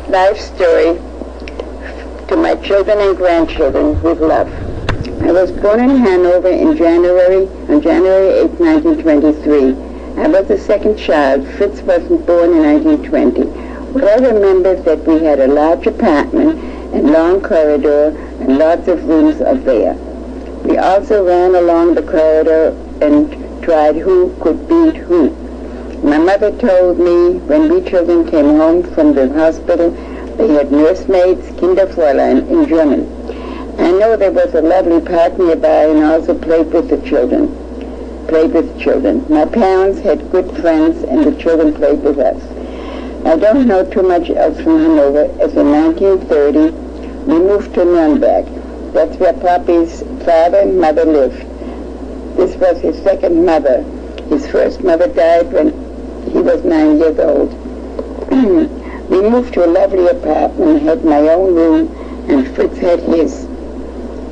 life story to my children and grandchildren with love. I was born in Hanover on January 8, 1923. I was the second child. Fritz wasn't born in 1920. Well, I remember that we had a large apartment and long corridor and lots of rooms up there. We also ran along the corridor and tried who could beat who. My mother told me when we children came home from the hospital, they had nursemaids, Kinderfräulein in German. I know there was a lovely park nearby and also played with the children. My parents had good friends and the children played with us. I don't know too much else from Hanover, as in 1930 we moved to Nuremberg. That's where Papi's father and mother lived. This was his second mother. His first mother died when he was 9 years old. We moved to a lovely apartment, had my own room, and Fritz had his.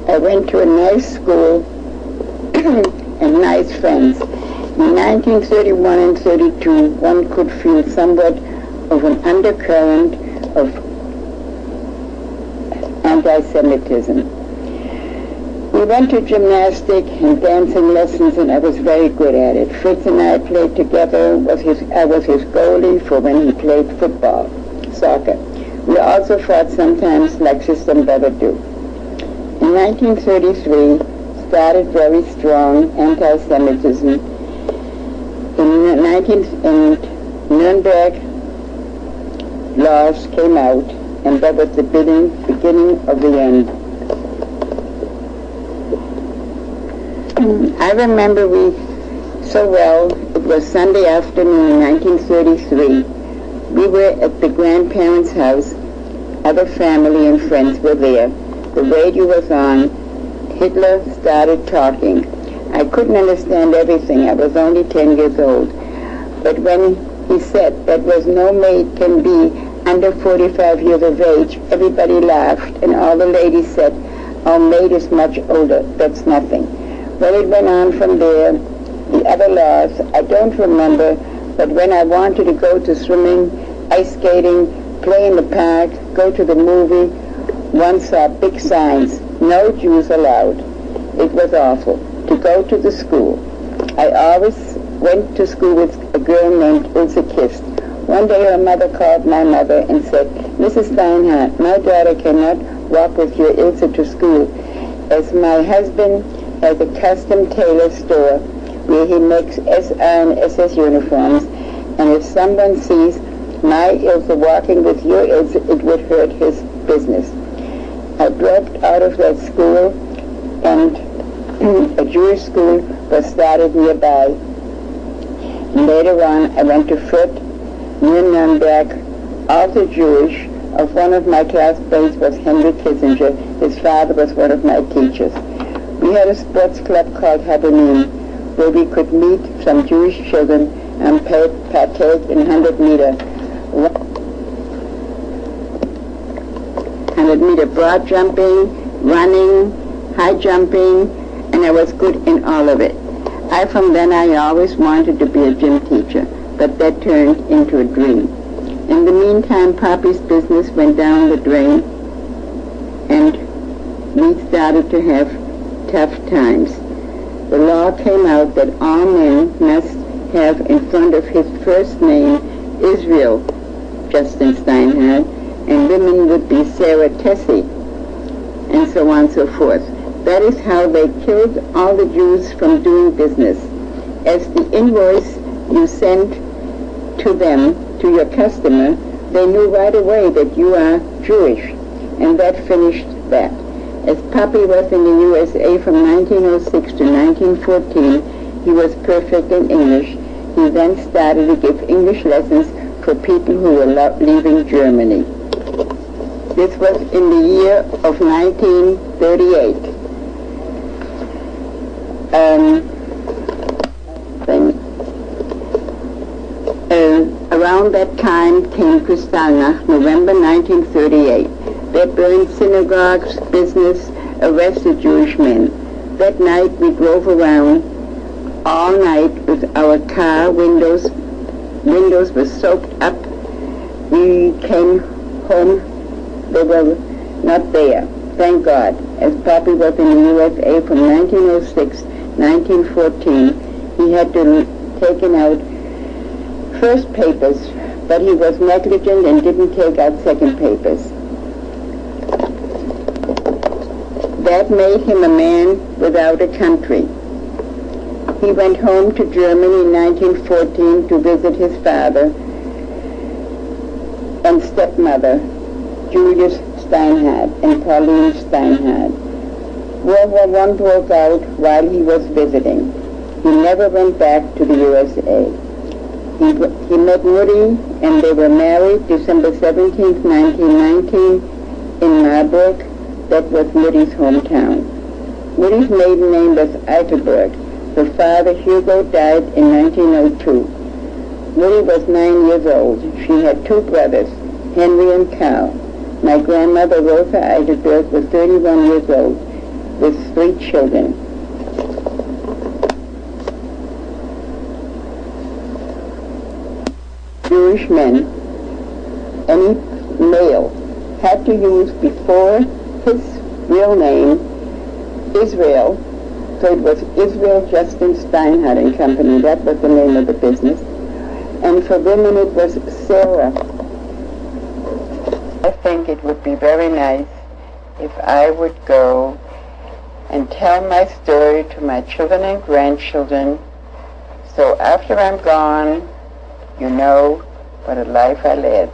I went to a nice school and nice friends. In 1931 and 32, one could feel somewhat of an undercurrent of anti-Semitism. We went to gymnastic and dancing lessons, and I was very good at it. Fritz and I played together. I was his goalie for when he played football, soccer. We also fought sometimes like sister and brother do. In 1933, started very strong anti-Semitism. In Nuremberg, laws came out, and that was the beginning of the end. I remember so well. It was Sunday afternoon in 1933. We were at the grandparents' house. Other family and friends were there. The radio was on. Hitler started talking. I couldn't understand everything. I was only 10 years old. But when he said that was no maid can be under 45 years of age, everybody laughed, and all the ladies said, our maid is much older. That's nothing. Well, it went on from there. The other laws, I don't remember, but when I wanted to go to swimming, ice skating, play in the park, go to the movie, one saw big signs, no Jews allowed. It was awful. To go to the school. I always went to school with a girl named Ilse. One day her mother called my mother and said, Mrs. Steinhardt, my daughter cannot walk with your Ilse to school, as my husband has a custom tailor store where he makes SR and SS uniforms, and if someone sees my Ilse walking with your Ilse, it would hurt his business. I dropped out of that school, and a Jewish school was started nearby. Later on, I went to Fürth, near Nuremberg, also Jewish. Of one of my classmates was Henry Kissinger. His father was one of my teachers. We had a sports club called Habonim, where we could meet some Jewish children and partake in 100-meter broad jumping, running, high jumping, and I was good in all of it. From then I always wanted to be a gym teacher, but that turned into a dream. In the meantime, Papi's business went down the drain, and we started to have tough times. The law came out that all men must have in front of his first name Israel, Justin Steinhardt, and women would be Sarah Tessie, and so on and so forth. That is how they killed all the Jews from doing business. As the invoice you sent to them, to your customer, they knew right away that you are Jewish, and that finished that. As Papi was in the USA from 1906 to 1914, he was perfect in English. He then started to give English lessons for people who were leaving Germany. This was in the year of 1938. Around that time came Kristallnacht, November 1938. They burned synagogues, business, arrested Jewish men. That night we drove around all night with our car windows were soaked up. We came home, they were not there. Thank God, as Papi was in the USA from 1906, 1914, he had to taken out first papers, but he was negligent and didn't take out second papers. That made him a man without a country. He went home to Germany in 1914 to visit his father and stepmother, Julius Steinhardt and Pauline Steinhardt. World War I broke out while he was visiting. He never went back to the USA. He met Woody and they were married December 17, 1919 in Marburg. That was Woody's hometown. Woody's maiden name was Eitelberg. Her father, Hugo, died in 1902. Woody was 9 years old. She had two brothers, Henry and Carl. My grandmother, Rosa Eitelberg, was 31 years old with 3 children. Jewish men, any male, had to use before his real name, Israel, so it was Israel Justin Steinhardt and Company. That was the name of the business. And for women it was Sarah. I think it would be very nice if I would go and tell my story to my children and grandchildren, so after I'm gone, you know what a life I led.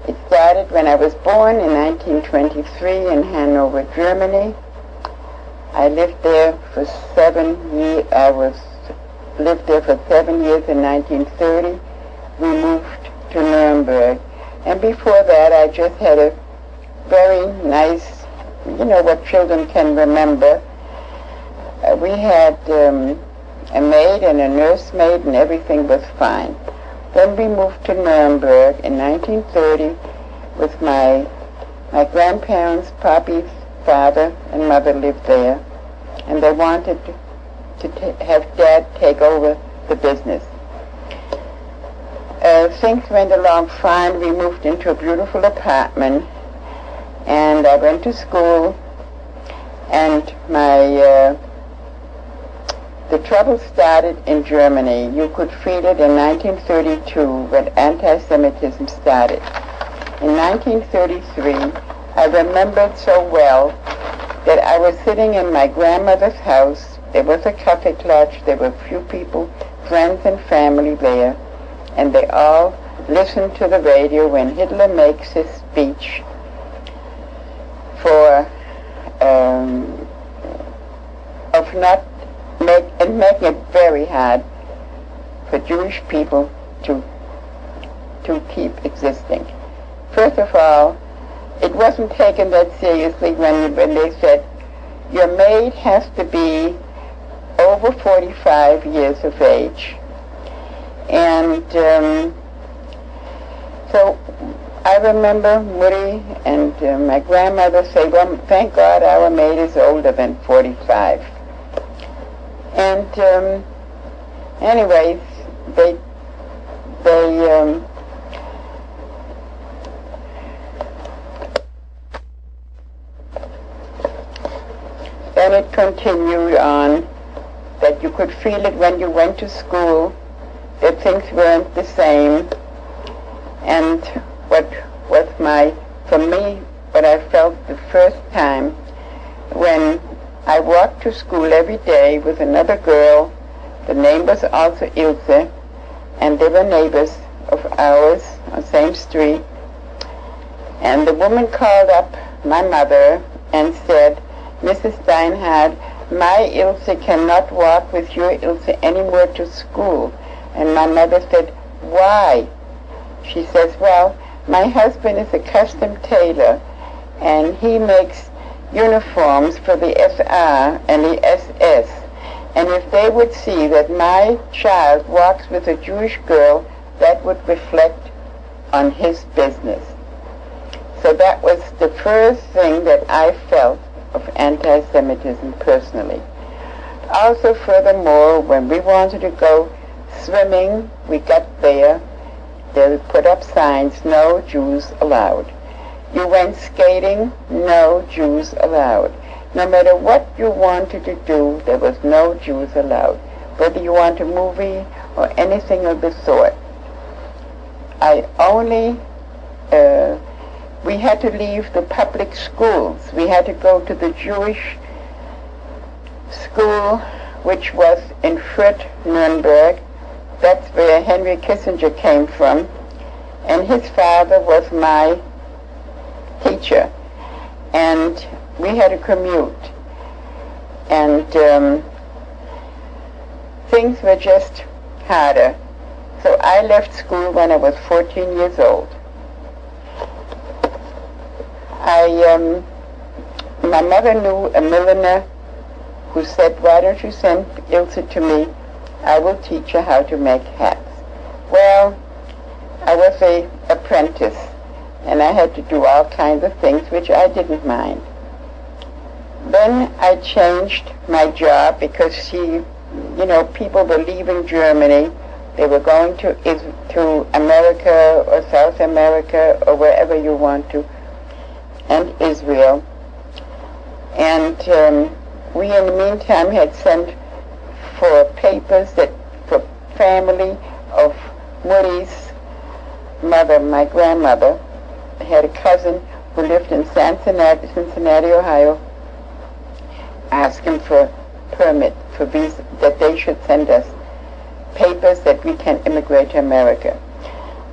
It started when I was born in 1923 in Hanover, Germany. I lived there for 7 years. Lived there for 7 years in 1930. We moved to Nuremberg. And before that, I just had a very nice, you know, what children can remember. We had a maid and a nursemaid, and everything was fine. Then we moved to Nuremberg in 1930 with my grandparents. Papi's father and mother lived there, and they wanted to have Dad take over the business. Things went along fine. We moved into a beautiful apartment, and I went to school, and the trouble started in Germany. You could feel it in 1932 when anti-Semitism started. In 1933, I remembered so well that I was sitting in my grandmother's house. There was a cafe clutch. There were a few people, friends and family there, and they all listened to the radio when Hitler makes his speech for making it very hard for Jewish people to keep existing. First of all, it wasn't taken that seriously when they said your maid has to be over 45 years of age. And so I remember Woody and my grandmother say, well, thank God our maid is older than 45. And anyways, then it continued on that you could feel it when you went to school, that things weren't the same. And for me, what I felt the first time when I walked to school every day with another girl, the name was also Ilse, and they were neighbors of ours on the same street. And the woman called up my mother and said, Mrs. Steinhardt, my Ilse cannot walk with your Ilse anymore to school. And my mother said, why? She says, well, my husband is a custom tailor, and he makes uniforms for the SR and the SS. And if they would see that my child walks with a Jewish girl, that would reflect on his business. So that was the first thing that I felt of anti-Semitism personally. Also, furthermore, when we wanted to go swimming, we got there, They put up signs, no Jews allowed. You went skating, no Jews allowed. No matter what you wanted to do, there was no Jews allowed. Whether you want a movie or anything of the sort. We had to leave the public schools. We had to go to the Jewish school, which was in Fürth, Nuremberg. That's where Henry Kissinger came from. And his father was my teacher. And we had to commute. And things were just harder. So I left school when I was 14 years old. My mother knew a milliner who said, why don't you send Ilse to me? I will teach her how to make hats. Well, I was an apprentice, and I had to do all kinds of things which I didn't mind. Then I changed my job because people were leaving Germany. They were going to America or South America or wherever you want to, and Israel. And we in the meantime had sent for papers for family of Moody's mother, my grandmother. I had a cousin who lived in Cincinnati, Ohio, asking for permit for visa, that they should send us papers that we can immigrate to America.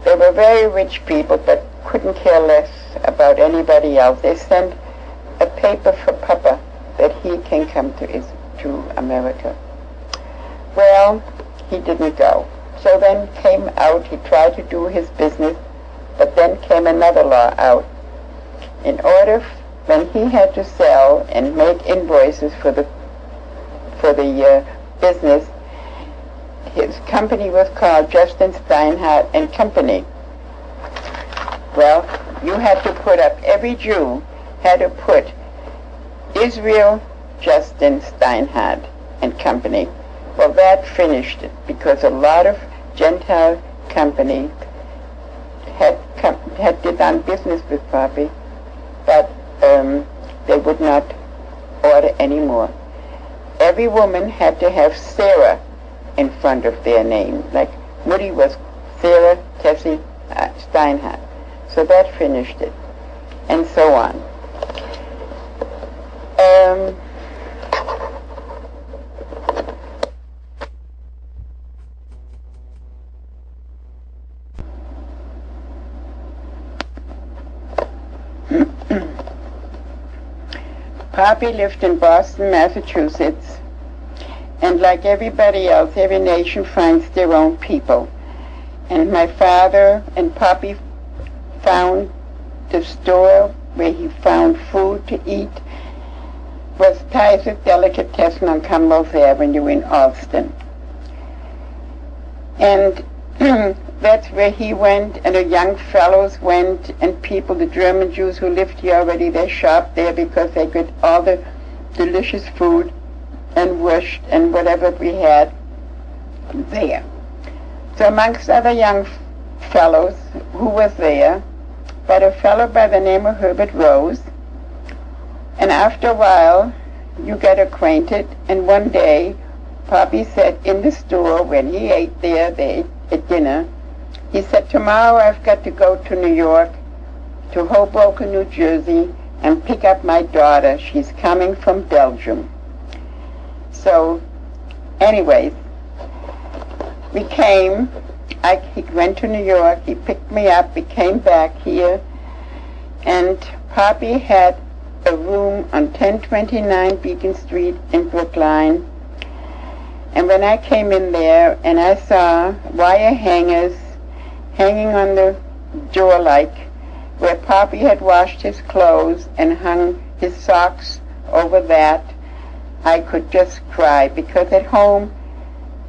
They were very rich people, but couldn't care less about anybody else. They sent a paper for Papa that he can come to America. Well, he didn't go. So then came out, he tried to do his business, but then came another law out. In order, when he had to sell and make invoices for the business, his company was called Justin Steinhardt and Company. Well, you had to put up, every Jew had to put Israel Justin Steinhardt and Company. Well, that finished it, because a lot of Gentile companies had done business with Papi, but they would not order anymore. Every woman had to have Sarah in front of their name. Like Moody was Sarah Tessie Steinhardt. So that finished it. And so on. Papi lived in Boston, Massachusetts, and like everybody else, every nation finds their own people. And my father and Papi found the store where he found food to eat was Ty's Delicatessen on Commonwealth Avenue in Alston. And that's where he went, and the young fellows went, and people, the German Jews who lived here already, they shopped there because they got all the delicious food and wurst and whatever we had there. So amongst other young fellows who was there, but a fellow by the name of Herbert Rose, and after a while you get acquainted, and one day Papi said in the store when he ate there, they ate at dinner, he said, tomorrow I've got to go to New York, to Hoboken, New Jersey, and pick up my daughter. She's coming from Belgium. So, anyways, we came. He went to New York, he picked me up, we came back here, and Papi had a room on 1029 Beacon Street in Brookline. And when I came in there and I saw wire hangers hanging on the door, like where Papi had washed his clothes and hung his socks over that, I could just cry, because at home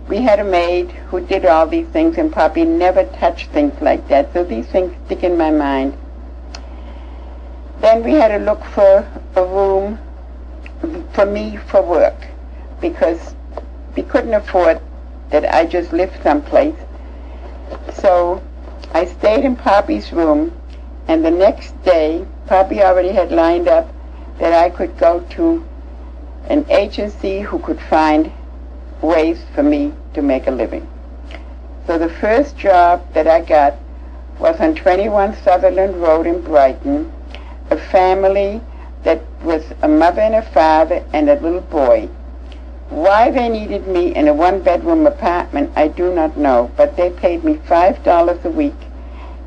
we had a maid who did all these things, and Papi never touched things like that. So these things stick in my mind. Then we had to look for a room for me for work, because we couldn't afford that I just lived someplace. So I stayed in Poppy's room, and the next day, Poppy already had lined up that I could go to an agency who could find ways for me to make a living. So the first job that I got was on 21 Sutherland Road in Brighton, a family that was a mother and a father and a little boy. Why they needed me in a one-bedroom apartment, I do not know, but they paid me $5 a week,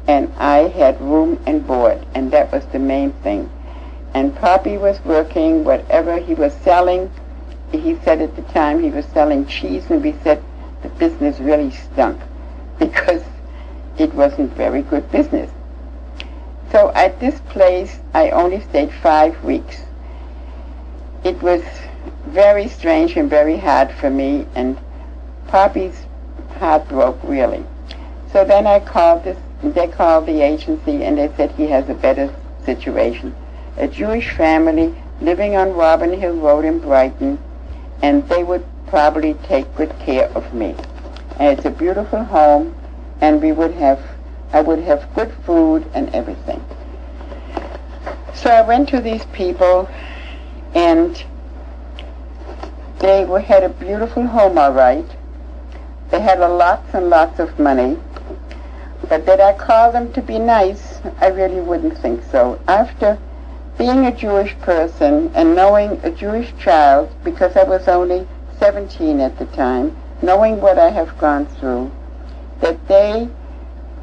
and I had room and board, and that was the main thing. And Poppy was working whatever he was selling. He said at the time he was selling cheese, and we said the business really stunk because it wasn't very good business. So at this place, I only stayed 5 weeks. It was very strange and very hard for me, and Poppy's heart broke, really. So then they called the agency, and they said he has a better situation. A Jewish family living on Robin Hill Road in Brighton, and they would probably take good care of me. And it's a beautiful home, and I would have good food and everything. So I went to these people, and they had a beautiful home, all right. They had lots and lots of money. But did I call them to be nice? I really wouldn't think so. After being a Jewish person and knowing a Jewish child, because I was only 17 at the time, knowing what I have gone through, that they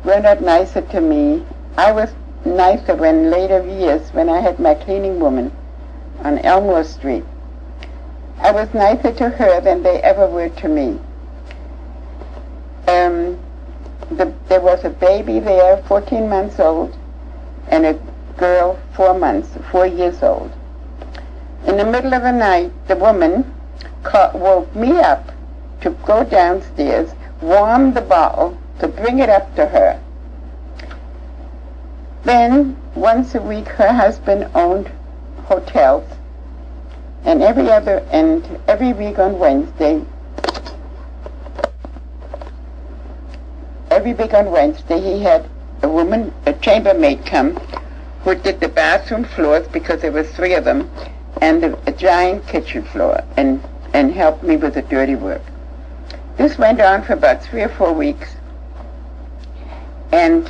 were not nicer to me. I was nicer when later years, when I had my cleaning woman on Elmore Street. I was nicer to her than they ever were to me. There was a baby there, 14 months old, and a girl, 4 years old. In the middle of the night, the woman woke me up to go downstairs, warm the bottle, to bring it up to her. Then, once a week, her husband owned hotels, and every week on Wednesday, he had a chambermaid come, who did the bathroom floors, because there were 3 of them, and a giant kitchen floor, and helped me with the dirty work. This went on for about 3 or 4 weeks, and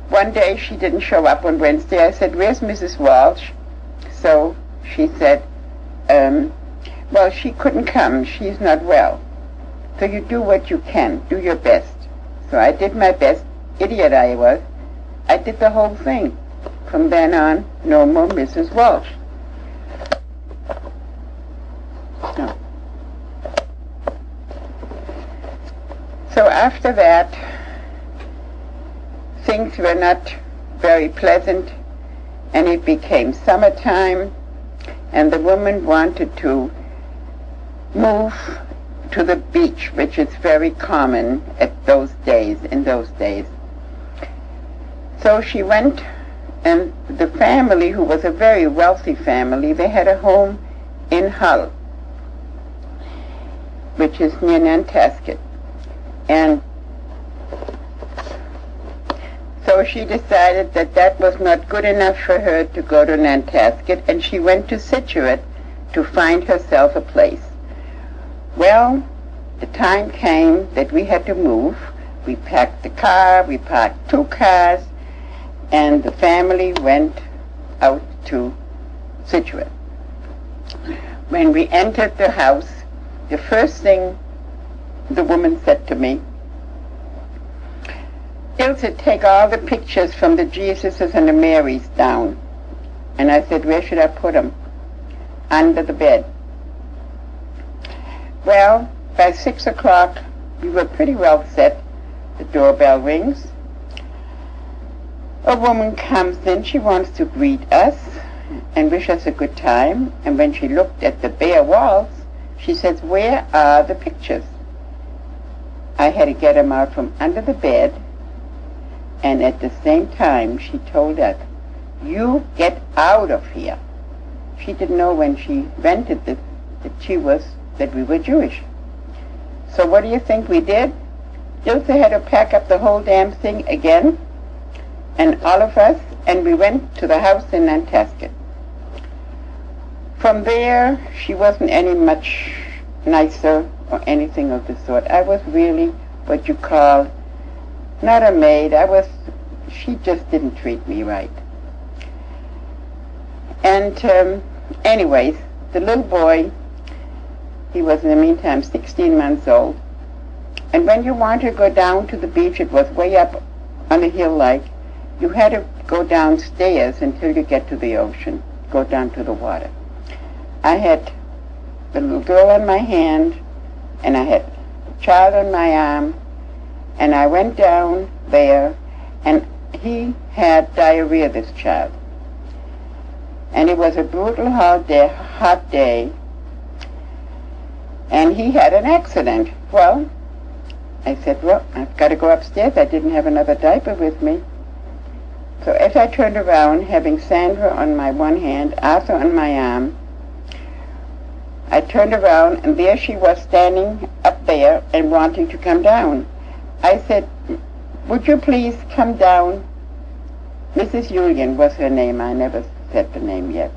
one day she didn't show up on Wednesday. I said, "Where's Mrs. Walsh?" So she said, well, she couldn't come. She's not well. So you do what you can. Do your best. So I did my best. Idiot I was. I did the whole thing. From then on, no more Mrs. Walsh. No. So after that, things were not very pleasant, and it became summertime, and the woman wanted to move to the beach, which is very common in those days. So she went, and the family, who was a very wealthy family, they had a home in Hull, which is near Nantasket. And so she decided that that was not good enough for her to go to Nantasket, and she went to Scituate to find herself a place. Well, the time came that we had to move. We packed the car, we parked 2 cars, and the family went out to Scituate. When we entered the house, the first thing the woman said to me, "Ilse, take all the pictures from the Jesuses and the Marys down." And I said, "Where should I put them?" "Under the bed." Well, by 6 o'clock, we were pretty well set. The doorbell rings. A woman comes in. She wants to greet us and wish us a good time. And when she looked at the bare walls, she says, "Where are the pictures?" I had to get them out from under the bed, and at the same time she told us, "You get out of here." She didn't know when she rented this that we were Jewish. So what do you think we did? Ilse had to pack up the whole damn thing again, and all of us, and we went to the house in Nantasket. From there, she wasn't any much nicer or anything of the sort. I was really what you call not a maid. She just didn't treat me right. And anyways, the little boy, he was in the meantime 16 months old. And when you wanted to go down to the beach, it was way up on a hill like, you had to go downstairs until you get to the ocean, go down to the water. I had the little girl on my hand, and I had a child on my arm, and I went down there, and he had diarrhea, this child. And it was a brutal hot day, and he had an accident. Well, I said, well, I've got to go upstairs. I didn't have another diaper with me. So as I turned around, having Sandra on my one hand, Arthur on my arm, I turned around, and there she was standing up there and wanting to come down. I said, would you please come down? Mrs. Julian was her name. I never said the name yet.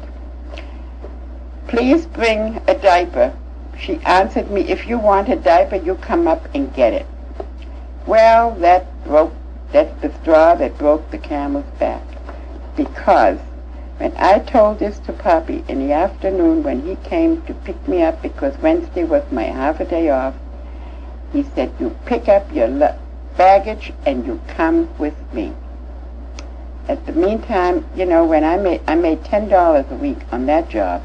Please bring a diaper. She answered me, if you want a diaper, you come up and get it. Well, that's the straw that broke the camel's back. Because when I told this to Papi in the afternoon when he came to pick me up, because Wednesday was my half a day off, he said, you pick up your baggage and you come with me. At the meantime, you know, when I made $10 a week on that job,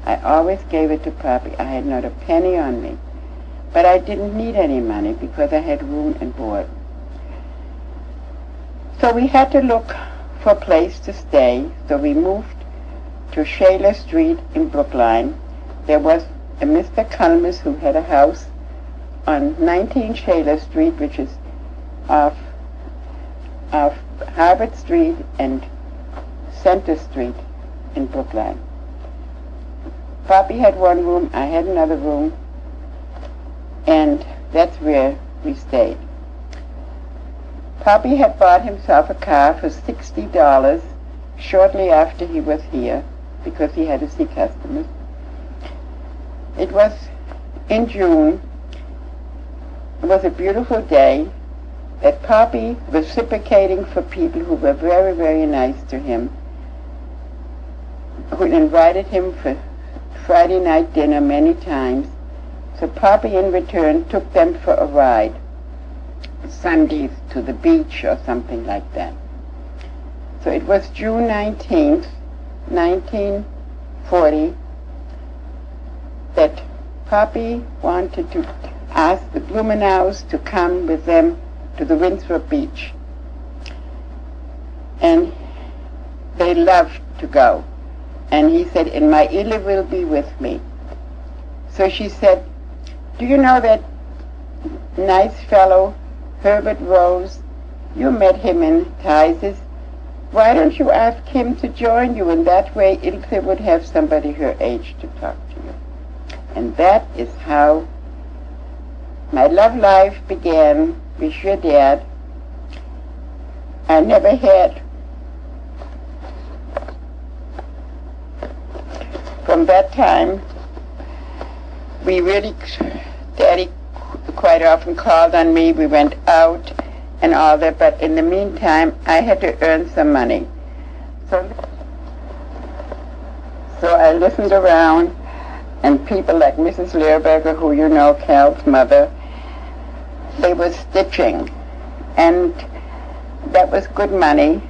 I always gave it to Papi. I had not a penny on me. But I didn't need any money because I had room and board. So we had to look for a place to stay. So we moved to Shaler Street in Brookline. There was a Mr. Culmus who had a house on 19 Shaler Street, which is off Harvard Street and Center Street in Brookline. Papi had one room, I had another room, and that's where we stayed. Papi had bought himself a car for $60 shortly after he was here, because he had to see customers. It was in June. It was a beautiful day that Papi was reciprocating for people who were very, very nice to him, who invited him for Friday night dinner many times. So Papi in return took them for a ride, Sundays to the beach or something like that. So it was June 19th, 1940, that Papi wanted to ask the Blumenau's to come with them to the Winthrop Beach. And they loved to go. And he said, and my Ilse will be with me. So she said, do you know that nice fellow, Herbert Rose? You met him in Theises. Why don't you ask him to join you? And that way Ilse would have somebody her age to talk to you. And that is how my love life began with your dad. I never had. From that time, we really, Daddy quite often called on me. We went out and all that, but in the meantime, I had to earn some money. So I listened around, and people like Mrs. Lehrberger, who you know, Cal's mother, they were stitching, and that was good money.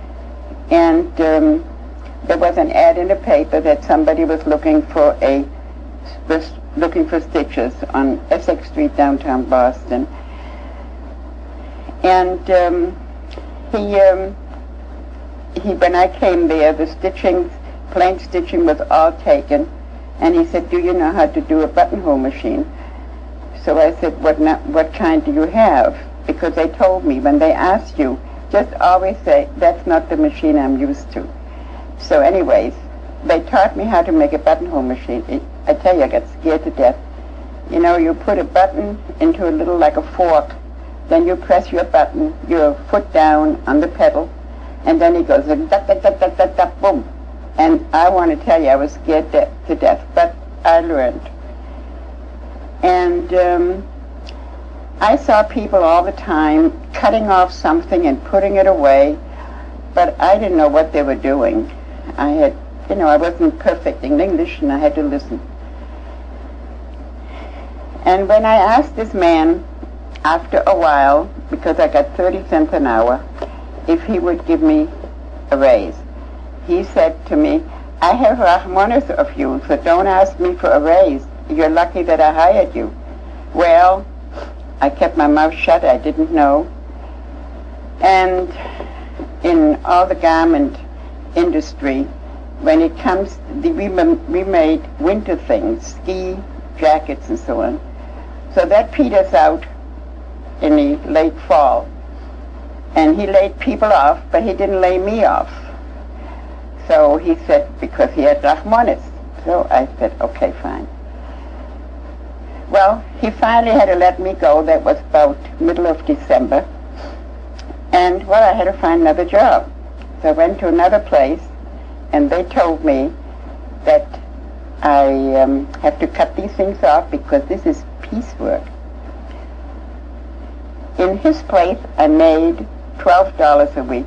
And there was an ad in the paper that somebody was looking for stitches on Essex Street, downtown Boston. And when I came there, the plain stitching was all taken. And he said, do you know how to do a buttonhole machine? So I said, what kind do you have? Because they told me, when they ask you, just always say, that's not the machine I'm used to. So anyways, they taught me how to make a buttonhole machine. I tell you, I got scared to death. You know, you put a button into a little, like a fork, then you press your button, your foot down on the pedal, and then it goes duck, duck, duck, duck, duck, duck, boom. And I want to tell you, I was scared to death, but I learned. And I saw people all the time cutting off something and putting it away, but I didn't know what they were doing. I wasn't perfect in English, and I had to listen. And when I asked this man, after a while, because I got 30 cents an hour, if he would give me a raise, he said to me, I have rahmanas of you, so don't ask me for a raise. You're lucky that I hired you. Well, I kept my mouth shut. I didn't know. And in all the garment industry, when it comes, we made winter things, ski jackets and so on. So that petered us out in the late fall. And he laid people off, but he didn't lay me off. So he said, because he had rahmanas. So I said, okay, fine. Well, he finally had to let me go. That was about middle of December. And, well, I had to find another job. So I went to another place, and they told me that I have to cut these things off because this is piecework. In his place, I made $12 a week.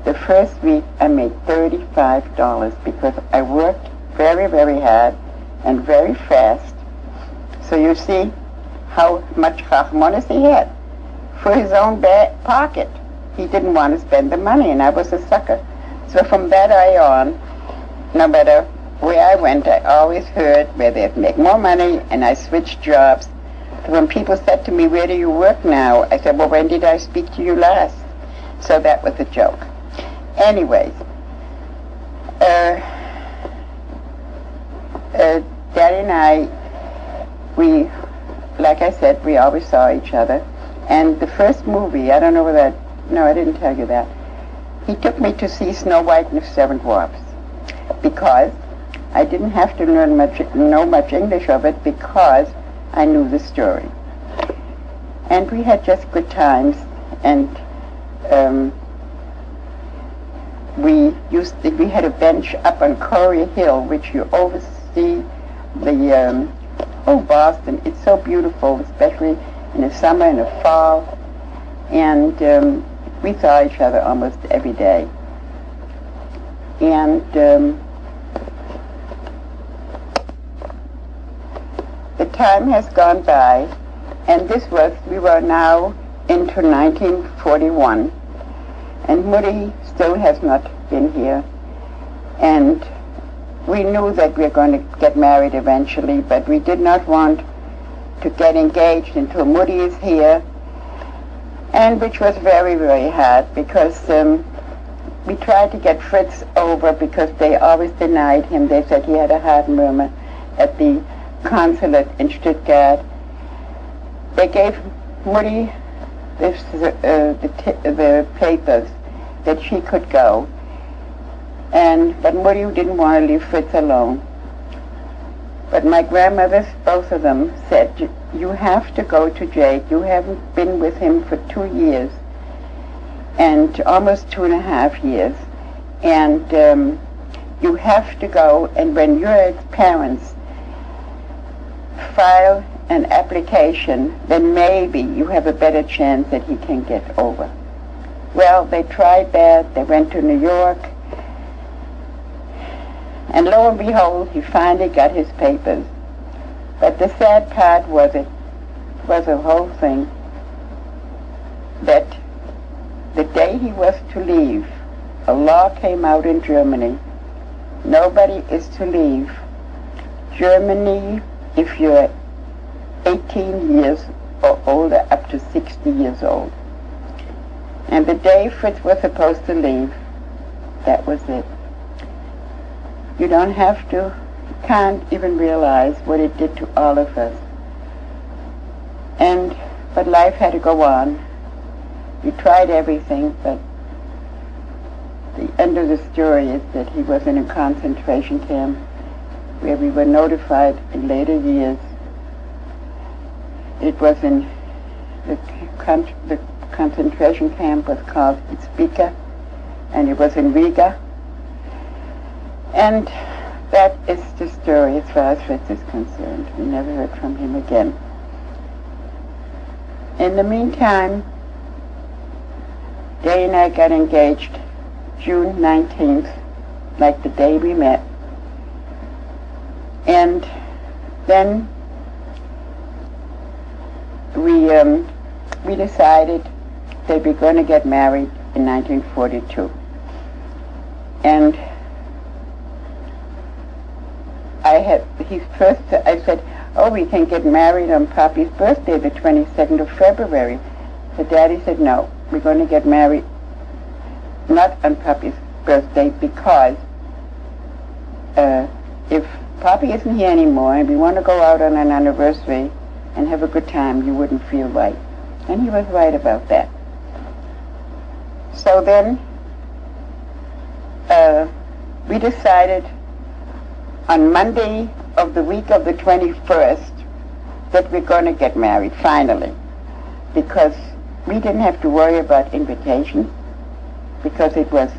The first week, I made $35 because I worked very, very hard and very fast. So you see how much rahmanas he had for his own pocket. He didn't want to spend the money, and I was a sucker. So from that eye on, no matter where I went, I always heard where they'd make more money, and I switched jobs. So when people said to me, where do you work now? I said, well, when did I speak to you last? So that was a joke. Anyways, Daddy and I, like I said, we always saw each other. And the first movie, I don't know whether, no, I didn't tell you that. He took me to see Snow White and the Seven Dwarfs because I didn't have to know much English of it because I knew the story. And we had just good times, and we had a bench up on Coria Hill, which you oversee the whole Boston. It's so beautiful, especially in the summer and the fall. And we saw each other almost every day. And the time has gone by, and we were now into 1941, and Moody still has not been here. And we knew that we were going to get married eventually, but we did not want to get engaged until Moody is here, and which was very, very hard because we tried to get Fritz over because they always denied him. They said he had a heart murmur at the consulate in Stuttgart. They gave Moody the papers that she could go, but Moody didn't want to leave Fritz alone. But my grandmothers, both of them, said, you have to go to Jake. You haven't been with him for 2 years, and almost 2.5 years, and you have to go, and when your parents file an application, then maybe you have a better chance that he can get over. Well, they tried that. They went to New York, and lo and behold, he finally got his papers. But the sad part was the whole thing, that the day he was to leave, a law came out in Germany. Nobody is to leave Germany if you're 18 years or older, up to 60 years old. And the day Fritz was supposed to leave, that was it. You can't even realize what it did to all of us. But life had to go on. We tried everything, but the end of the story is that he was in a concentration camp where we were notified in later years. It was in the concentration camp was called Spica, and it was in Riga. And that is the story as far as Fritz is concerned. We never heard from him again. In the meantime, Day and I got engaged June 19th, like the day we met. And then we decided that we're going to get married in 1942. And I said, oh, we can get married on Papi's birthday, the 22nd of February. So Daddy said, no, we're going to get married not on Papi's birthday because if Papi isn't here anymore and we want to go out on an anniversary and have a good time, you wouldn't feel right. And he was right about that. So then we decided on Monday of the week of the 21st that we're going to get married, finally. Because we didn't have to worry about invitations, because it was,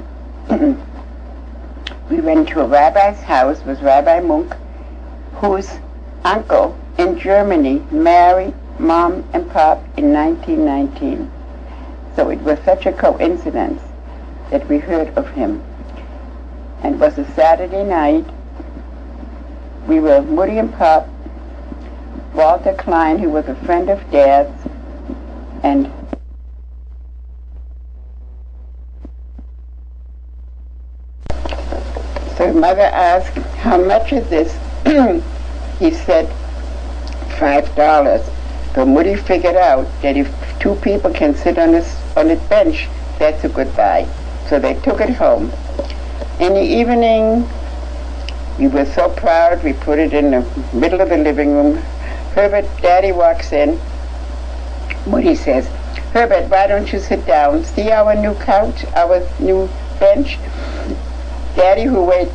we went to a rabbi's house, it was Rabbi Munk, whose uncle in Germany married Mom and Pop in 1919. So it was such a coincidence that we heard of him. And it was a Saturday night. We were Moody and Pop, Walter Klein, who was a friend of Dad's, and so Mother asked, how much is this? He said, $5. So Moody figured out that if two people can sit on a bench, that's a good buy. So they took it home. In the evening, we were so proud, we put it in the middle of the living room. Herbert, Daddy walks in. Moody says, Herbert, why don't you sit down? See our new couch, our new bench? Daddy, who weighed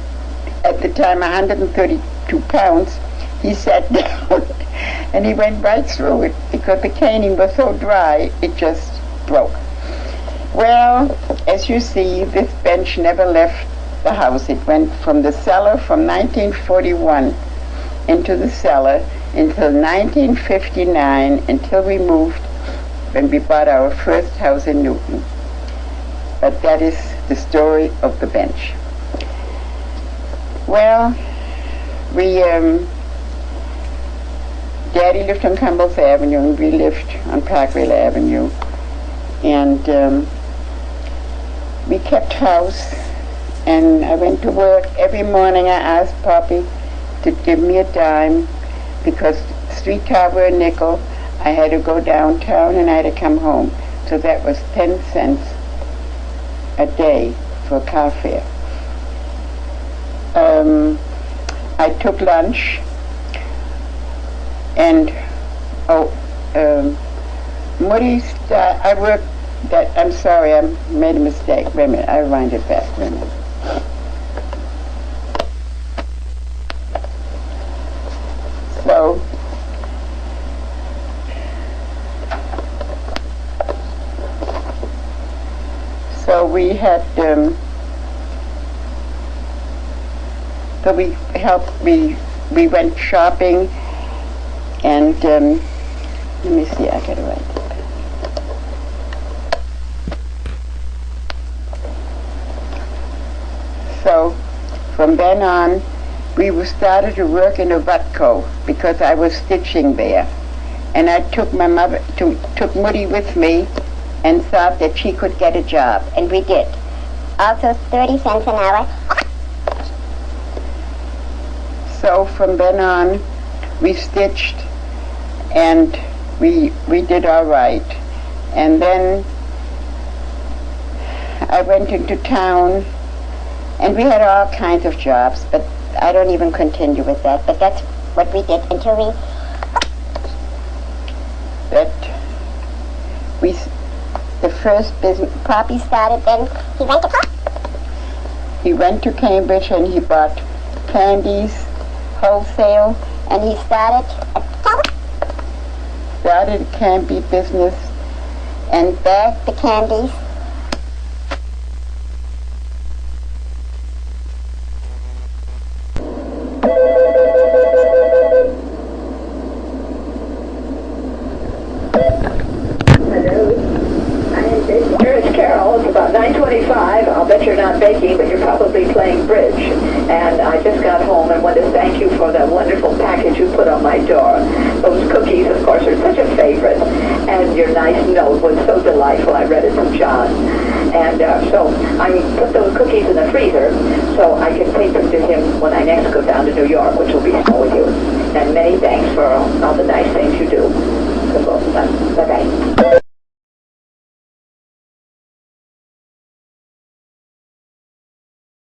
at the time 132 pounds, he sat down and he went right through it because the caning was so dry, it just broke. Well, as you see, this bench never left the house. It went from the cellar from 1941 into the cellar until 1959, until we moved when we bought our first house in Newton. But that is the story of the bench. Well, Daddy lived on Campbell's Avenue and we lived on Parkville Avenue. And we kept house, and I went to work. Every morning I asked Papi to give me a dime because streetcar were a nickel. I had to go downtown and I had to come home. So that was 10 cents a day for car fare. I took lunch, and I worked that, I'm sorry, I made a mistake. Wait a minute, I'll wind it back. Wait a minute. So we had, so we went shopping, and let me see, I gotta write it. So from then on, we started to work in a Watco because I was stitching there, and I took took Moody with me, and thought that she could get a job, and we did. Also 30 cents an hour. So from then on, we stitched, and we did all right. And then I went into town, and we had all kinds of jobs, but I don't even continue with that. But that's what we did until the first business Papi started. Then he went to Cambridge and he bought candies wholesale, and he started started a candy business and bagged the candies. About 9:25. I'll bet you're not baking, but you're probably playing bridge. And I just got home and want to thank you for the wonderful package you put on my door. Those cookies, of course, are such a favorite. And your nice note was so delightful. I read it from John. And so I put those cookies in the freezer so I can take them to him when I next go down to New York.